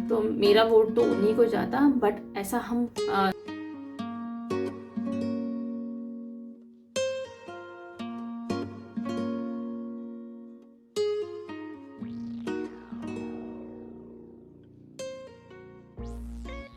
तो मेरा वोट तो उन्हीं को जाता, बट ऐसा हम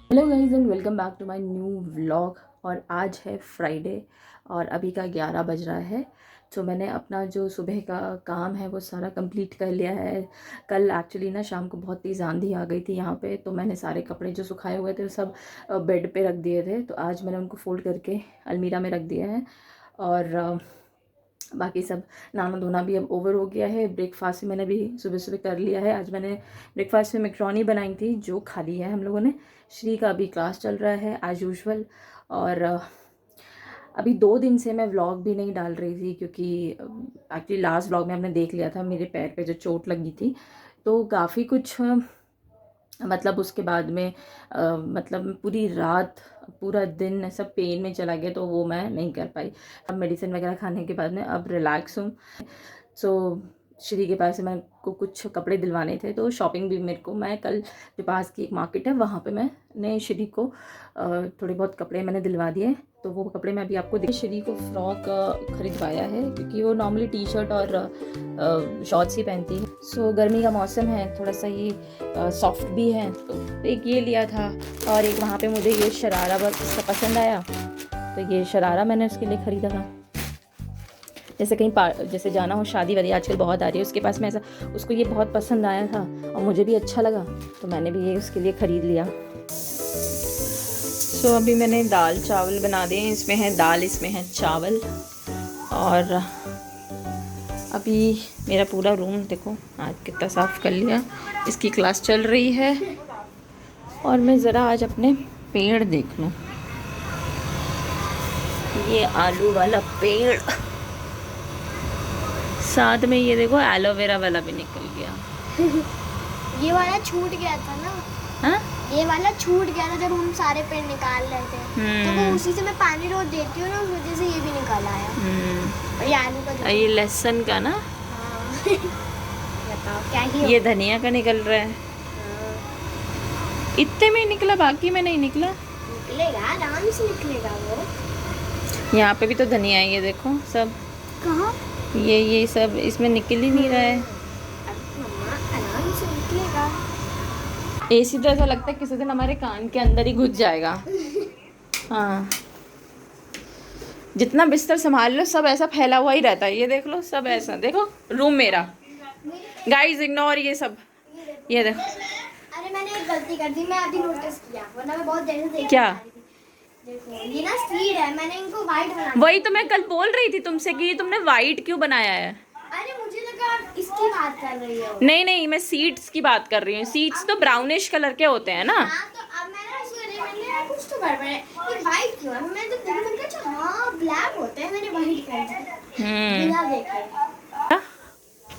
hello guys and welcome back to my new vlog. और आज है फ्राइडे और अभी का 11 बज रहा है। तो मैंने अपना जो सुबह का काम है वो सारा कंप्लीट कर लिया है। कल एक्चुअली ना शाम को बहुत तेज़ आंधी आ गई थी यहाँ पे, तो मैंने सारे कपड़े जो सुखाए हुए थे सब बेड पे रख दिए थे। तो आज मैंने उनको फोल्ड करके अलमीरा में रख दिया है। और बाकी सब नहाना धोना भी अब ओवर हो गया है। ब्रेकफास्ट भी मैंने भी सुबह सुबह कर लिया है। आज मैंने ब्रेकफास्ट में मैक्रोनी बनाई थी जो खा ली है हम लोगों ने। श्री का अभी क्लास चल रहा है एज यूजुअल। और अभी 2 दिन से मैं व्लॉग भी नहीं डाल रही थी क्योंकि एक्चुअली लास्ट व्लॉग में हमने देख लिया था मेरे पैर पे जो चोट लगी थी, तो काफ़ी कुछ मतलब उसके बाद में मतलब पूरी रात पूरा दिन ऐसा पेन में चला गया, तो वो मैं नहीं कर पाई। अब मेडिसिन वगैरह खाने के बाद में अब रिलैक्स हूँ। सो श्री के पास से मेरे को कुछ कपड़े दिलवाने थे, तो शॉपिंग भी मेरे को, मैं कल जो पास की एक मार्केट है वहाँ पे मैंने श्री को थोड़े बहुत कपड़े मैंने दिलवा दिए। तो वो कपड़े मैं अभी आपको श्री को फ्रॉक खरीदवाया है क्योंकि वो नॉर्मली टी शर्ट और शॉर्ट्स ही पहनती है। सो गर्मी का मौसम है, थोड़ा सा ये सॉफ्ट भी है, तो एक ये लिया था। और एक वहाँ पे मुझे ये शरारा बस इसका पसंद आया, तो ये शरारा मैंने उसके लिए ख़रीदा था। जैसे कहीं जैसे जाना हो, शादी वादी आजकल बहुत आ रही है, उसके पास में ऐसा उसको ये बहुत पसंद आया था और मुझे भी अच्छा लगा, तो मैंने भी ये उसके लिए ख़रीद लिया। सो अभी मैंने दाल चावल बना दिए। इसमें है दाल, इसमें है चावल। और अभी मेरा पूरा रूम देखो आज कितना साफ़ कर लिया। इसकी क्लास चल रही है और मैं ज़रा आज अपने पेड़ देख लूँ। ये आलू वाला पेड़, साथ में ये देखो एलोवेरा वाला भी निकल गया। ये वाला छूट गया था ना। हाँ, ये वाला छूट गया था जब हम सारे पेड़ निकाल रहे थे, तो वो उसी से मैं पानी रोज देती हूँ ना, उस वजह से ये भी निकल आया। और ये आलू का ये लहसुन का ना। हाँ। बताओ क्या ही ये धनिया का निकल रहा है। इतने में ही निकला, बाकी में नहीं निकला। निकलेगा, आराम से निकलेगा वो। यहाँ पे भी तो धनिया है, ये देखो सब। कहाँ? ये सब इसमें निकल ही नहीं रहा है। मम्मा आराम से निकलेगा। एसी तो ऐसा लगता है किसी दिन हमारे कान के अंदर ही घुस जाएगा। हाँ, जितना बिस्तर संभाल लो सब ऐसा फैला हुआ ही रहता है। ये देख लो सब ऐसा, देखो रूम मेरा, गाइस इग्नोर ये सब। ये देखो। अरे मैंने एक गलती कर दी, मैं अभी नोटिस किया, वरना मैं बहुत देर से देख क्या? देखो ये ना सीड है, मैंने इनको वाइट बना वही तो मैं कल बोल रही थी तुमसे कि तुमने वाइट क्यों बनाया है। अरे मुझे लगा आप इसकी बात कर रही हो। नहीं, मैं सीड्स की बात कर रही हूँ। सीड्स तो ब्राउनिश कलर के होते हैं ना। हाँ तो अब मैंने मैंने कुछ तो गड़बड़ है, ये वाइट क्यों है? मैं तो मैंने कहा हाँ ब्लैक होते हैं, मैंने वाइट कर दिया बिना देखे।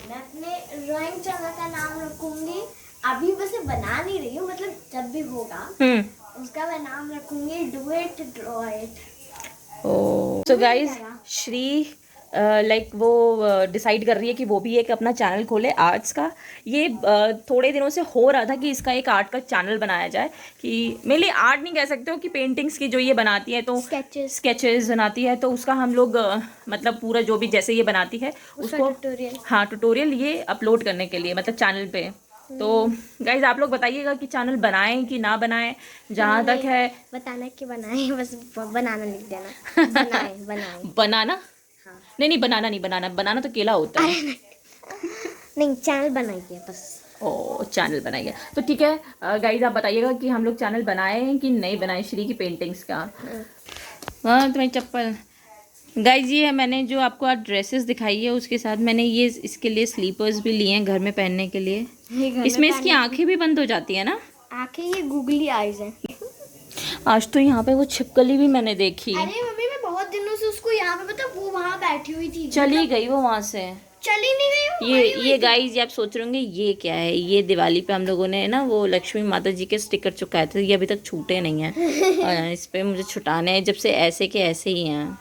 मैं अपने ड्राइंग चैनल का नाम रखूंगी, अभी वैसे बना नहीं रही हूँ, मतलब जब भी होगा उसका मैं नाम रखूंगी do it draw it. Oh, so guys Shri like वो डिसाइड कर रही है कि वो भी एक अपना चैनल खोले आर्ट्स का। ये थोड़े दिनों से हो रहा था कि इसका एक आर्ट का चैनल बनाया जाए। कि मेरे लिए आर्ट नहीं कह सकते हो, कि पेंटिंग्स की जो ये बनाती है, तो स्केचेस बनाती है, तो उसका हम लोग मतलब पूरा जो भी जैसे ये बनाती है उसको ट्यूटोरियल, हाँ ट्यूटोरियल ये अपलोड करने के लिए, मतलब चैनल पे। तो गाइज आप लोग बताइएगा कि चैनल बनाएं कि ना बनाएं। जहाँ तक है बताना कि बनाए, बस बनाना लिख देना। बनाए बनाना। हाँ। नहीं बनाना नहीं, बनाना तो केला होता है। नहीं चैनल बनाइए बस। ओ चैनल बनाइए तो ठीक है। गाइज आप बताइएगा कि हम लोग चैनल बनाएं कि नहीं बनाएं श्री की पेंटिंग्स का। हाँ तुम्हारी चप्पल। गाइज ये है, मैंने जो आपको आज ड्रेसेस दिखाई है उसके साथ मैंने ये इसके लिए स्लीपर्स भी लिए हैं घर में पहनने के लिए। इसमें इसकी आंखें भी बंद हो जाती है ना। आंखें ये गूगली आईज हैं। आज तो यहाँ पे वो छिपकली भी मैंने देखी। अरे मम्मी मैं बहुत दिनों से उसको यहाँ पे, मतलब वो वहाँ बैठी हुई थी, चली गई वो वहाँ से, चली नहीं गई। ये गाइज आप सोच रहे होंगे ये क्या है। ये दिवाली पे हम लोगों ने ना वो लक्ष्मी माता जी के स्टिकर चिपकाए थे, ये अभी तक छूटे नहीं हैं। और इस पे मुझे छुटाने हैं, जब से ऐसे के ऐसे ही हैं,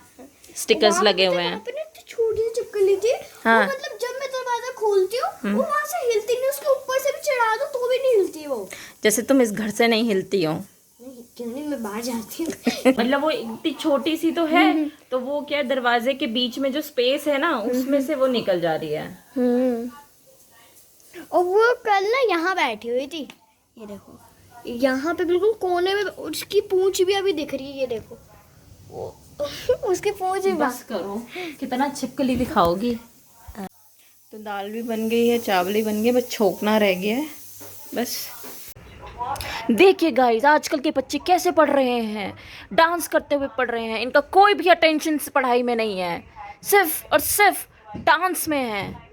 स्टिकर्स लगे हुए हैं। छोटी सी चिपकली थी। हाँ। मतलब जब मैं दरवाजा खोलती हूँ वो वहां से हिलती नहीं, उसके ऊपर से भी चढ़ा दो तो भी नहीं हिलती वो। जैसे तुम इस घर से नहीं हिलती हो। नहीं क्यों नहीं, मैं बाहर जाती हूँ। मतलब वो इतनी छोटी सी तो है, तो वो क्या दरवाजे के बीच में जो स्पेस है ना उसमें से वो निकल जा रही है। और वो कल ना यहाँ बैठी हुई थी, ये देखो यहाँ पे बिल्कुल कोने में, उसकी पूंछ भी अभी दिख रही है, ये देखो उसकी पूंछ भी। बस करो, कितना छिपकली दिखाओगी। तो दाल भी बन गई है, चावल भी बन गए, बस छोंकना रह गया है बस। देखिए गाइस, आजकल के बच्चे कैसे पढ़ रहे हैं, डांस करते हुए पढ़ रहे हैं। इनका कोई भी अटेंशन पढ़ाई में नहीं है, सिर्फ और सिर्फ डांस में है।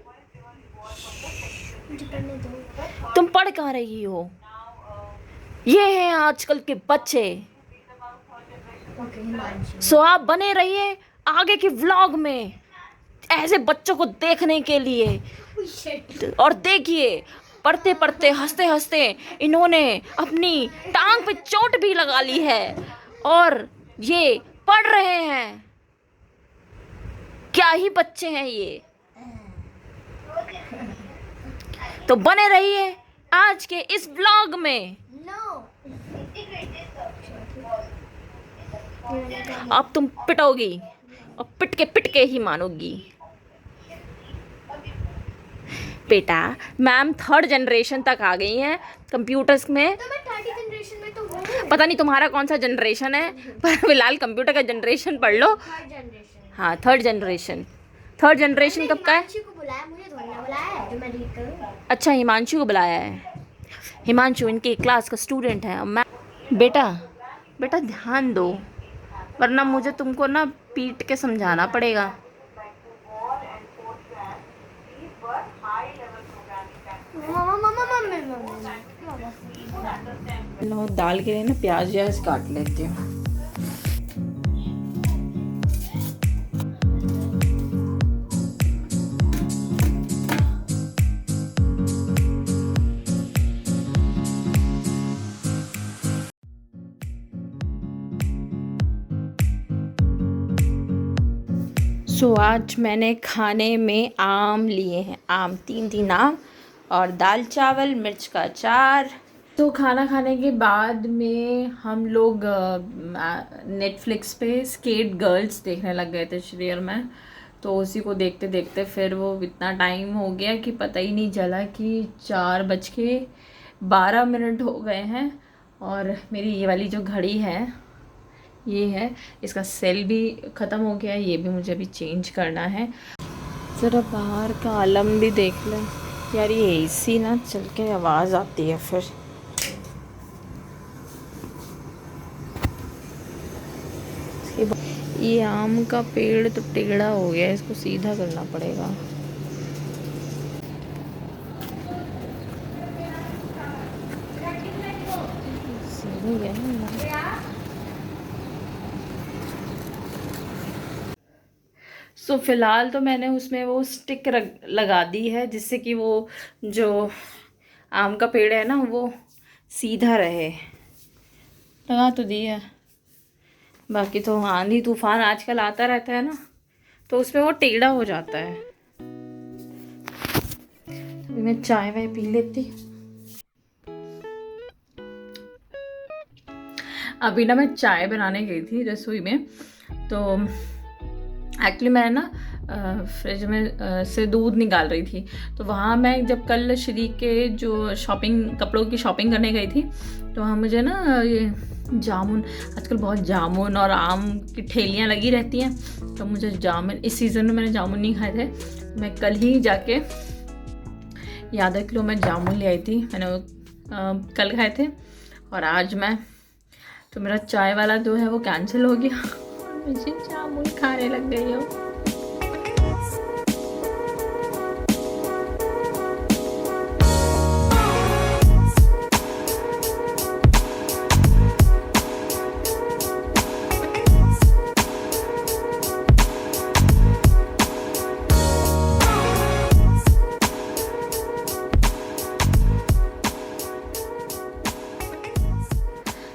तुम पढ़ कहाँ रही हो? ये हैं आजकल के बच्चे। सो आप बने रहिए आगे के व्लॉग में ऐसे बच्चों को देखने के लिए। और देखिए, पढ़ते पढ़ते हंसते हंसते इन्होंने अपनी टांग पे चोट भी लगा ली है और ये पढ़ रहे हैं। क्या ही बच्चे हैं ये। तो बने रहिए आज के इस व्लॉग में। अब तुम पिटोगी और पिट के ही मानोगी। बेटा, मैम 3rd जनरेशन तक आ गई हैं कंप्यूटर्स में। तो मैं 3rd जनरेशन में तो हूँ। पता नहीं तुम्हारा कौन सा जनरेशन है, पर फिलहाल कंप्यूटर का जनरेशन पढ़ लो। 3rd generation. हाँ, 3rd जनरेशन। 3rd जनरेशन कब का है? हिमांशु को बुलाया, मुझे थोड़ी ना बुलाया है जो मैं रीड करूँ। अच्छा, हिमांशु को बुलाया है। हिमांशु इनकी क्लास का स्टूडेंट है। मैं बेटा ध्यान दो, वरना मुझे तुमको ना पीट के समझाना पड़ेगा। लो, दाल के लिए ना प्याज काट लेती हूँ। सो आज मैंने खाने में आम लिए हैं, आम 3 आम और दाल चावल मिर्च का अचार। तो खाना खाने के बाद में हम लोग नेटफ्लिक्स पे स्केट गर्ल्स देखने लग गए थे श्री और मैं। तो उसी को देखते देखते फिर वो इतना टाइम हो गया कि पता ही नहीं चला कि 4:12 हो गए हैं। और मेरी ये वाली जो घड़ी है ये है, इसका सेल भी ख़त्म हो गया है, ये भी मुझे अभी चेंज करना है। ज़रा बाहर का आलम भी देख लें यार, ये एसी ना चल के आवाज़ आती है फिर। ये आम का पेड़ तो टेढ़ा हो गया है, इसको सीधा करना पड़ेगा। सो फ़िलहाल तो मैंने उसमें वो स्टिक लगा दी है, जिससे कि वो जो आम का पेड़ है ना वो सीधा रहे। लगा तो दी है, बाकी तो आंधी तूफान आजकल आता रहता है ना, तो उसमें वो टेढ़ा हो जाता है। अभी मैं चाय वाय पी लेती। अभी ना मैं चाय बनाने गई थी रसोई में, तो एक्चुअली मैं ना फ्रिज में से दूध निकाल रही थी। तो वहाँ मैं जब कल श्री के जो कपड़ों की शॉपिंग करने गई थी, तो वहाँ मुझे ना ये जामुन, आजकल बहुत जामुन और आम की ठेलियाँ लगी रहती हैं, तो मुझे जामुन, इस सीज़न में मैंने जामुन नहीं खाए थे। मैं कल ही जाके ये आधा किलो मैं जामुन ले आई थी, मैंने वो कल खाए थे। और आज तो मेरा चाय वाला जो है वो कैंसिल हो गया, मुझे जामुन खाने लग गई हो।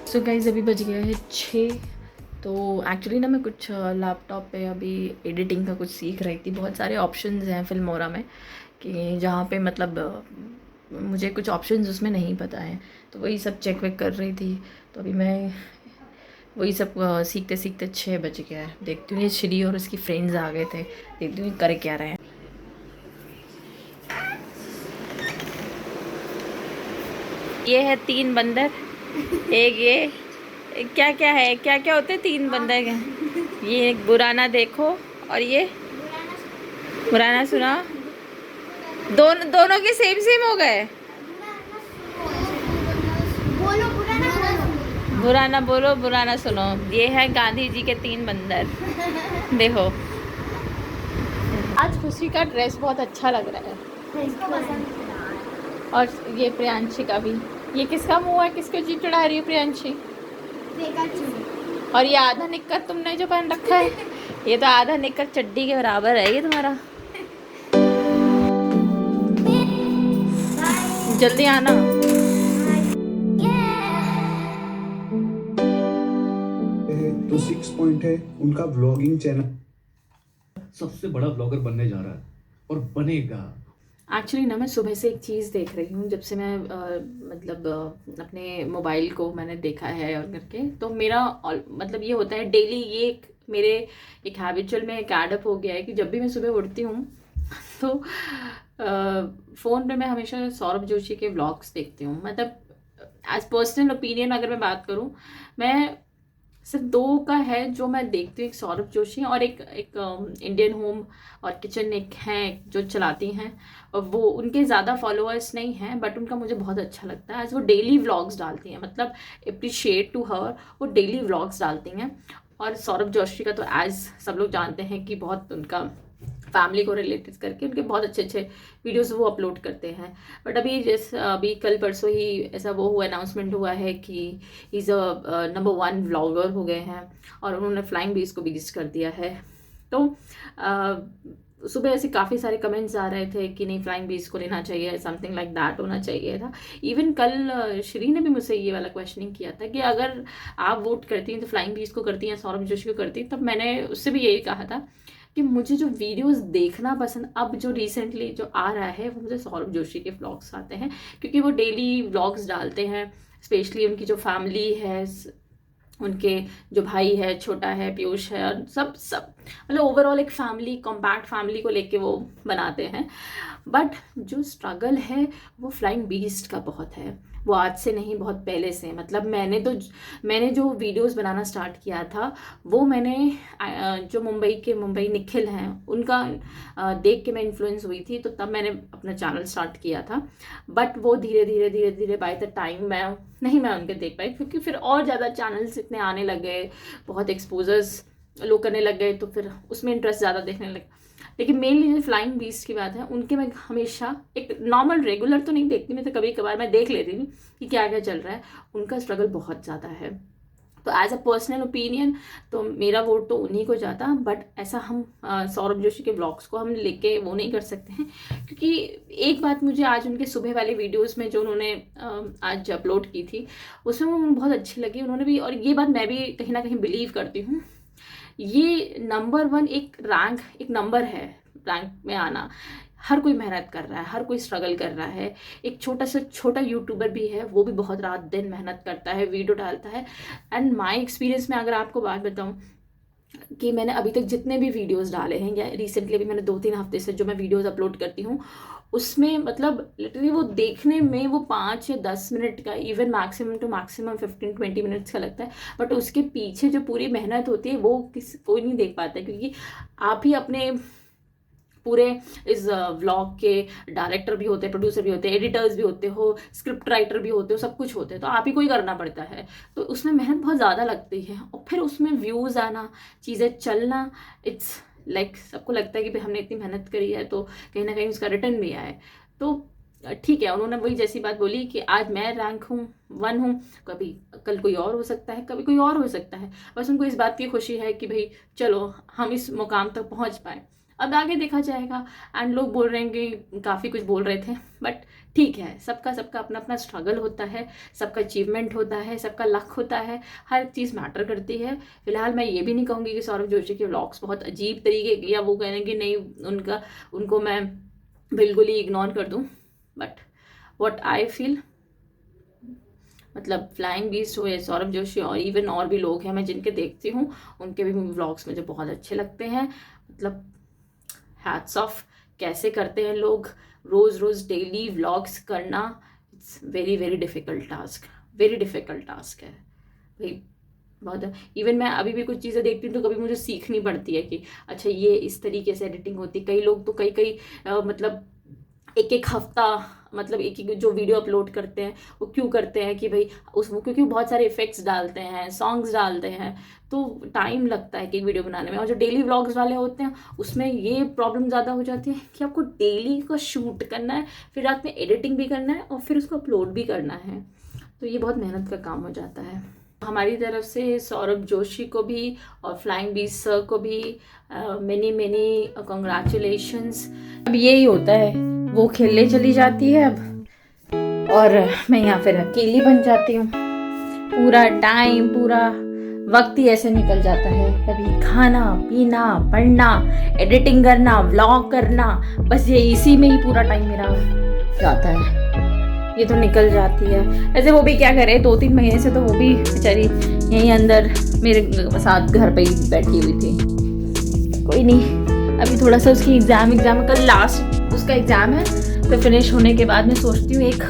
सो गाइस, अभी बज गया है 6। तो एक्चुअली ना मैं कुछ लैपटॉप पे अभी एडिटिंग का कुछ सीख रही थी। बहुत सारे ऑप्शंस हैं फिल्मोरा में कि जहाँ पे मतलब मुझे कुछ ऑप्शंस उसमें नहीं पता है, तो वही सब चेक वेक कर रही थी। तो अभी मैं वही सब सीखते सीखते 6 बज गया है। देखती हूँ ये श्री और उसकी फ्रेंड्स आ गए थे, देखती हूँ ये कर क्या रहे हैं। ये है 3 बंदर, एक ये क्या क्या है, क्या क्या होते हैं 3 बंदर के, ये एक बुरा ना देखो और ये बुरा ना सुना। दोनों के सेम सेम हो गए। बोलो बुरा ना बोलो। बुरा ना बोलो बुरा ना सुनो। ये है गांधी जी के 3 बंदर। देखो आज खुशी का ड्रेस बहुत अच्छा लग रहा है, इसको पसंद है। और ये प्रियांशी का भी। ये किसका मुंह है, किसको जी चढ़ा रही है प्रियांशी? और ये आधा निक्कर तुमने जो पहन रखा है, ये तो आधा निक्कर चड्डी के बराबर है ये तुम्हारा। जल्दी आना। तो 6 पॉइंट है उनका व्लॉगिंग चैनल, सबसे बड़ा ब्लॉगर बनने जा रहा है और बनेगा। एक्चुअली ना मैं सुबह से एक चीज़ देख रही हूँ, जब से मैं मतलब अपने मोबाइल को मैंने देखा है और करके, तो मेरा मतलब ये होता है डेली, ये मेरे एक हैबिचुअल में एक एडअप हो गया है कि जब भी मैं सुबह उठती हूँ तो फ़ोन पे मैं हमेशा सौरभ जोशी के व्लॉग्स देखती हूँ। मतलब एज पर्सनल ओपिनियन अगर मैं बात करूँ, मैं सिर्फ 2 का है जो मैं देखती हूँ, एक सौरभ जोशी और एक इंडियन होम और किचन एक हैं जो चलाती हैं, और वो उनके ज़्यादा फॉलोअर्स नहीं हैं बट उनका मुझे बहुत अच्छा लगता है। एज वो डेली व्लॉग्स डालती हैं, मतलब अप्रिशिएट टू हर, वो डेली व्लॉग्स डालती हैं। और सौरभ जोशी का तो एज सब लोग जानते हैं कि बहुत उनका फैमिली को रिलेटेड करके उनके बहुत अच्छे अच्छे वीडियोस वो अपलोड करते हैं। बट अभी कल परसों ही ऐसा वो हुआ, अनाउंसमेंट हुआ है कि इज़ अ नंबर 1 व्लॉगर हो गए हैं और उन्होंने फ्लाइंग बीस्ट को बीस्ट कर दिया है। तो सुबह ऐसे काफ़ी सारे कमेंट्स आ रहे थे कि नहीं फ्लाइंग बीस्ट को लेना चाहिए, समथिंग लाइक दैट होना चाहिए था। इवन कल श्री ने भी मुझसे ये वाला क्वेश्चनिंग किया था कि अगर आप वोट करती हैं तो फ्लाइंग बीस्ट को करती हैं, सौरभ जोशी को करती हैं। तब मैंने उससे भी यही कहा था कि मुझे जो वीडियोस देखना पसंद, अब जो रिसेंटली जो आ रहा है वो मुझे सौरभ जोशी के व्लॉग्स आते हैं, क्योंकि वो डेली व्लॉग्स डालते हैं। स्पेशली उनकी जो फैमिली है, उनके जो भाई है, छोटा है, पीयूष है, और सब मतलब ओवरऑल एक फैमिली, कॉम्पैक्ट फैमिली को लेके वो बनाते हैं। बट जो स्ट्रगल है वो फ्लाइंग बीस्ट का बहुत है, वो आज से नहीं बहुत पहले से। मतलब मैंने जो वीडियोस बनाना स्टार्ट किया था वो मैंने जो मुंबई निखिल हैं उनका देख के मैं इन्फ्लुएंस हुई थी, तो तब मैंने अपना चैनल स्टार्ट किया था। बट वो धीरे धीरे बाय द टाइम मैं उनके देख पाई, क्योंकि फिर और ज़्यादा चैनल्स इतने आने लग गए, बहुत एक्सपोजर्स लोग करने लग गए, तो फिर उसमें इंटरेस्ट ज़्यादा देखने लगे। लेकिन मेनली जो फ्लाइंग बीस्ट की बात है, उनके मैं हमेशा एक नॉर्मल रेगुलर तो नहीं देखती, मैं तो कभी कभार मैं देख लेती हूँ कि क्या क्या चल रहा है। उनका स्ट्रगल बहुत ज़्यादा है, तो एज अ पर्सनल ओपिनियन तो मेरा वोट तो उन्हीं को जाता। बट ऐसा हम सौरभ जोशी के ब्लॉग्स को हम लेके वो नहीं कर सकते हैं, क्योंकि एक बात मुझे आज उनके सुबह वाले वीडियोस में जो उन्होंने आज अपलोड की थी उसमें वो बहुत अच्छी लगी। उन्होंने भी, और ये बात मैं भी कहीं ना कहीं बिलीव करती हूँ, ये नंबर 1 एक रैंक, एक नंबर है रैंक में आना। हर कोई मेहनत कर रहा है, हर कोई स्ट्रगल कर रहा है। एक छोटा से छोटा यूट्यूबर भी है, वो भी बहुत रात दिन मेहनत करता है, वीडियो डालता है। एंड माय एक्सपीरियंस में अगर आपको बात बताऊं कि मैंने अभी तक जितने भी वीडियोस डाले हैं, या रिसेंटली अभी मैंने 2-3 हफ्ते से जो मैं वीडियोस अपलोड करती हूँ, उसमें मतलब लिटरली वो देखने में वो 5 या 10 मिनट का, even maximum to maximum 15-20 minutes का लगता है। बट उसके पीछे जो पूरी मेहनत होती है वो कोई नहीं देख पाता है, क्योंकि आप ही अपने पूरे इस व्लॉग के डायरेक्टर भी होते हैं, प्रोड्यूसर भी होते हैं, एडिटर्स भी होते हो, स्क्रिप्ट राइटर भी होते हो, सब कुछ होते हैं, तो आप ही को ही करना पड़ता है। तो उसमें मेहनत बहुत ज़्यादा लगती है, और फिर उसमें व्यूज़ आना, चीज़ें चलना, इट्स लाइक सबको लगता है कि भाई हमने इतनी मेहनत करी है तो कहीं ना कहीं उसका रिटर्न भी आए। तो ठीक है, उन्होंने वही जैसी बात बोली कि आज मैं रैंक 1 हूँ, कभी कल कोई और हो सकता है, कभी कोई और हो सकता है। बस उनको इस बात की खुशी है कि भाई चलो हम इस मुकाम तक पहुँच पाए, अब आगे देखा जाएगा। एंड लोग बोल रहे हैं कि काफ़ी कुछ बोल रहे थे, बट ठीक है, सबका अपना अपना स्ट्रगल होता है, सबका अचीवमेंट होता है, सबका लक होता है, हर चीज़ मैटर करती है। फिलहाल मैं ये भी नहीं कहूँगी कि सौरभ जोशी के व्लॉग्स बहुत अजीब तरीके के, या वो कहेंगे नहीं उनको मैं बिल्कुल ही इग्नोर कर दूँ, बट व्हाट आई फील, मतलब फ्लाइंग बीस्ट हो या सौरभ जोशी और इवन और भी लोग हैं मैं जिनके देखती हूँ, उनके भी व्लॉग्स मुझे बहुत अच्छे लगते हैं। मतलब हैट्स ऑफ, कैसे करते हैं लोग रोज़ रोज़ डेली व्लॉग्स करना। It's very very difficult task, very difficult task है भाई, बहुत। इवन मैं अभी भी कुछ चीज़ें देखती हूँ तो कभी मुझे सीखनी पड़ती है कि अच्छा ये इस तरीके से एडिटिंग होती है। कई लोग तो कई मतलब एक एक हफ्ता, मतलब एक एक जो वीडियो अपलोड करते हैं वो क्यों करते हैं कि भाई उसमें, क्योंकि बहुत सारे इफेक्ट्स डालते हैं, सॉन्ग्स डालते हैं, तो टाइम लगता है कि एक वीडियो बनाने में। और जो डेली व्लॉग्स वाले होते हैं उसमें ये प्रॉब्लम ज़्यादा हो जाती है कि आपको डेली का शूट करना है, फिर रात में एडिटिंग भी करना है और फिर उसको अपलोड भी करना है, तो ये बहुत मेहनत का काम हो जाता है। हमारी तरफ से सौरभ जोशी को भी और फ्लाइंग बीस्ट सर को भी मेनी कॉन्ग्रेचुलेशंस। अब यही होता है, वो खेलने चली जाती है अब और मैं यहाँ फिर अकेली बन जाती हूँ। पूरा टाइम, पूरा वक्त ही ऐसे निकल जाता है, कभी खाना पीना, पढ़ना, एडिटिंग करना, व्लॉग करना, बस ये इसी में ही पूरा टाइम मेरा जाता है। ये तो निकल जाती है। ऐसे वो भी क्या करे, 2-3 महीने से तो वो भी बेचारी यहीं अंदर मेरे साथ घर पे ही बैठी हुई थी। कोई नहीं, अभी थोड़ा सा उसकी एग्ज़ाम कल लास्ट उसका एग्ज़ाम है, तो फिनिश होने के बाद मैं सोचती हूँ एक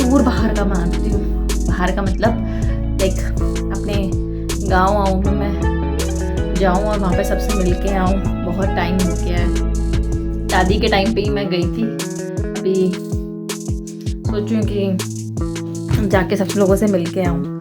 टूर बाहर का मानती हूँ। बाहर का मतलब एक अपने गाँव आऊँ, मैं जाऊँ और वहाँ पे सबसे मिल के आऊँ। बहुत टाइम हो गया है, शादी के टाइम पे ही मैं गई थी। अभी सोचूं कि जाके सब लोगों से मिल के आऊँ।